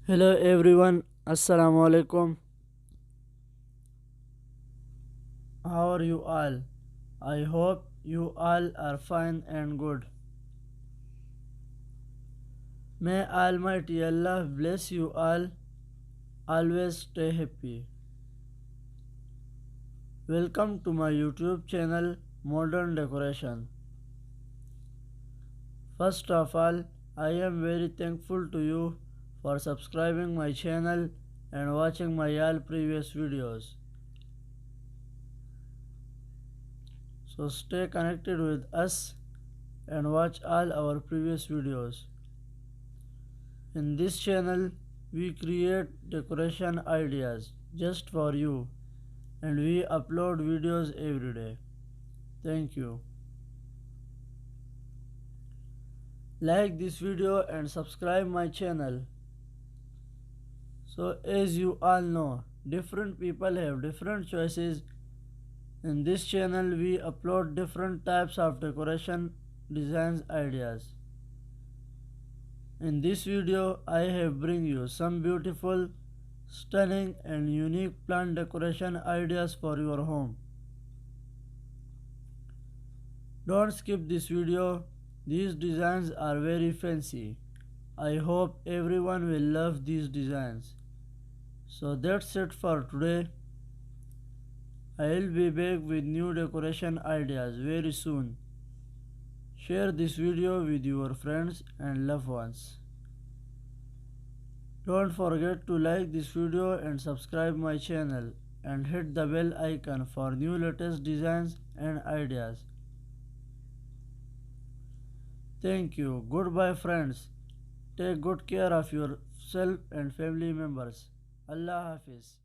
Hello everyone, Assalamu alaikum. How are you all? I hope you all are fine and good. May Almighty Allah bless you all. Always stay happy. Welcome to my YouTube channel Modern Decoration. First of all, I am very thankful to you for subscribing my channel and watching my all previous videos. So stay connected with us and watch all our previous videos. In this channel, we create decoration ideas just for you and we upload videos every day. Thank you. Like this video and subscribe my channel. So as you all know, different people have different choices. In this channel, we upload different types of decoration designs ideas. In this video, I have bring you some beautiful, stunning and unique plant decoration ideas for your home. Don't skip this video, these designs are very fancy. I hope everyone will love these designs. So that's it for today. I'll be back with new decoration ideas very soon. Share this video with your friends and loved ones. Don't forget to like this video and subscribe my channel and hit the bell icon for new latest designs and ideas. Thank you. Goodbye friends. Take good care of yourself and family members. Allah Hafiz.